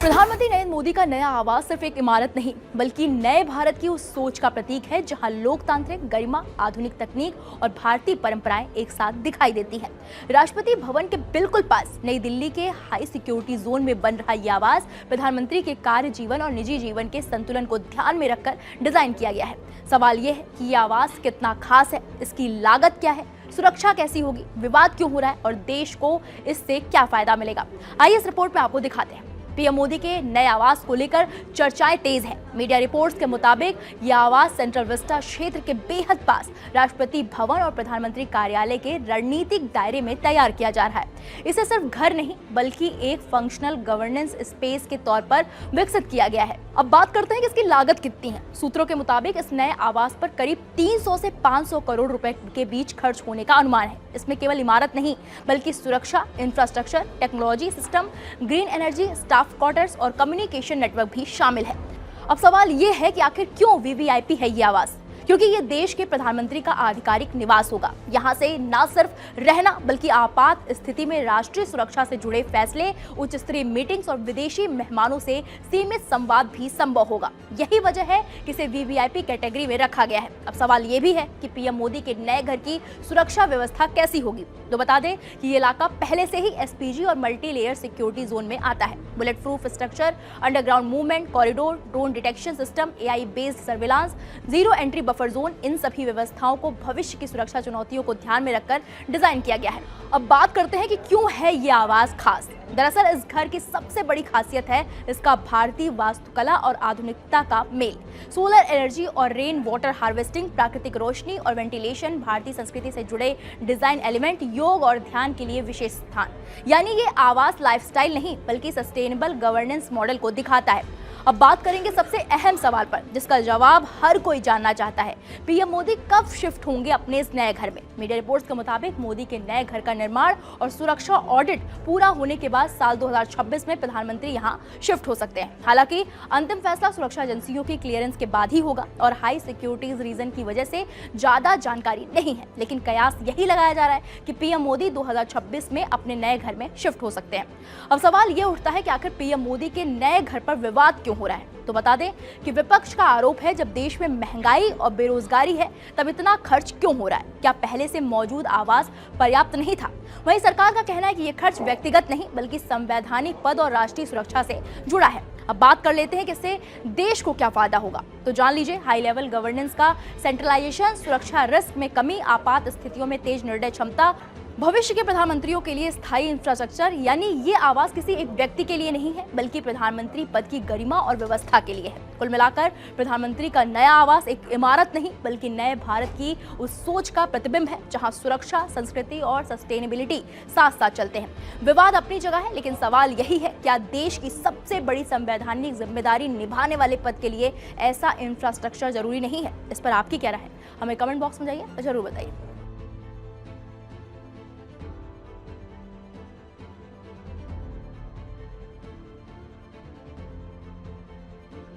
प्रधानमंत्री नरेंद्र मोदी का नया आवास सिर्फ एक इमारत नहीं बल्कि नए भारत की उस सोच का प्रतीक है जहां लोकतांत्रिक गरिमा, आधुनिक तकनीक और भारतीय परंपराएं एक साथ दिखाई देती हैं। राष्ट्रपति भवन के बिल्कुल पास नई दिल्ली के हाई सिक्योरिटी जोन में बन रहा यह आवास प्रधानमंत्री के कार्य जीवन और निजी जीवन के संतुलन को ध्यान में रखकर डिजाइन किया गया है। सवाल यह है कि यह आवास कितना खास है, इसकी लागत क्या है, सुरक्षा कैसी होगी, विवाद क्यों हो रहा है और देश को इससे क्या फायदा मिलेगा। आइए इस रिपोर्ट में आपको दिखाते हैं। पीएम मोदी के नए आवास को लेकर चर्चाएं तेज हैं। मीडिया रिपोर्ट्स के मुताबिक यह आवास सेंट्रल विस्टा क्षेत्र के बेहद पास राष्ट्रपति भवन और प्रधानमंत्री कार्यालय के रणनीतिक दायरे में तैयार किया जा रहा है। इसे सिर्फ घर नहीं बल्कि एक फंक्शनल गवर्नेंस स्पेस के तौर पर विकसित किया गया है। अब बात करते हैं कि इसकी लागत कितनी है। सूत्रों के मुताबिक इस नए आवास पर करीब 300 से 500 करोड़ रुपए के बीच खर्च होने का अनुमान है। इसमें केवल इमारत नहीं बल्कि सुरक्षा, infrastructure, technology system, green energy, staff quarters और कम्युनिकेशन नेटवर्क भी शामिल है। अब सवाल ये है कि आखिर क्यों वीवीआईपी है ये आवास? क्योंकि ये देश के प्रधानमंत्री का आधिकारिक निवास होगा। यहाँ से न सिर्फ रहना बल्कि आपात स्थिति में राष्ट्रीय सुरक्षा से जुड़े फैसले, उच्च स्तरीय मीटिंग्स और विदेशी मेहमानों से सीमित संवाद भी संभव होगा। यही वजह है कि इसे वीवीआईपी कैटेगरी में रखा गया है। अब सवाल ये भी है कि पीएम मोदी के नए घर की सुरक्षा व्यवस्था कैसी होगी। तो बता दें कि ये इलाका पहले से ही एसपीजी और मल्टी लेयर सिक्योरिटी जोन में आता है। Bullet proof structure, underground movement corridor, drone detection system, AI based surveillance, zero entry buffer zone, इन सभी व्यवस्थाओं को भविष्य की सुरक्षा चुनौतियों को ध्यान में रखकर डिजाइन किया गया है। अब बात करते हैं कि क्यों है ये आवास खास। दरअसल इस घर की सबसे बड़ी खासियत है इसका भारतीय वास्तुकला और आधुनिकता का मेल। सोलर एनर्जी और रेन वाटर हार्वेस्टिंग, प्राकृतिक रोशनी और वेंटिलेशन, भारतीय संस्कृति से जुड़े डिजाइन एलिमेंट, योग और ध्यान के लिए विशेष स्थान। यानी ये आवास लाइफस्टाइल नहीं बल्कि सस्टेनेबल गवर्नेंस मॉडल को दिखाता है। अब बात करेंगे सबसे अहम सवाल पर जिसका जवाब हर कोई जानना चाहता है। पीएम मोदी कब शिफ्ट होंगे अपने इस नए घर में? मीडिया रिपोर्ट्स के मुताबिक मोदी के नए घर का निर्माण और सुरक्षा ऑडिट पूरा होने के बाद साल 2026 में प्रधानमंत्री यहां शिफ्ट हो सकते हैं। हालांकि अंतिम फैसला सुरक्षा एजेंसियों की क्लियरेंस के बाद ही होगा और हाई सिक्योरिटीज रीजन की वजह से ज्यादा जानकारी नहीं है, लेकिन कयास यही लगाया जा रहा है कि पीएम मोदी 2026 में अपने नए घर में शिफ्ट हो सकते हैं। अब सवाल ये उठता है कि आखिर पीएम मोदी के नए घर पर विवाद क्यों हो रहा है। तो बता दें कि विपक्ष का आरोप है जब देश में महंगाई और बेरोजगारी है तब इतना खर्च क्यों हो रहा है? क्या पहले से मौजूद आवास पर्याप्त नहीं था? वहीं सरकार का कहना है कि यह खर्च व्यक्तिगत नहीं बल्कि संवैधानिक पद और राष्ट्रीय सुरक्षा से जुड़ा है। अब बात कर लेते हैं कि इससे देश को क्या फायदा होगा। तो जान लीजिए, हाई लेवल गवर्नेंस का सेंट्रलाइजेशन, सुरक्षा रिस्क में कमी, आपात स्थितियों में तेज निर्णय क्षमता, भविष्य के प्रधानमंत्रियों के लिए स्थायी इंफ्रास्ट्रक्चर। यानी ये आवास किसी एक व्यक्ति के लिए नहीं है बल्कि प्रधानमंत्री पद की गरिमा और व्यवस्था के लिए है। कुल मिलाकर प्रधानमंत्री का नया आवास एक इमारत नहीं बल्कि नए भारत की उस सोच का प्रतिबिंब है जहां सुरक्षा, संस्कृति और सस्टेनेबिलिटी साथ साथ चलते हैं। विवाद अपनी जगह है, लेकिन सवाल यही है, क्या देश की सबसे बड़ी संवैधानिक जिम्मेदारी निभाने वाले पद के लिए ऐसा इंफ्रास्ट्रक्चर जरूरी नहीं है? इस पर आपकी क्या राय है? हमें कमेंट बॉक्स में जाइए और जरूर बताइए।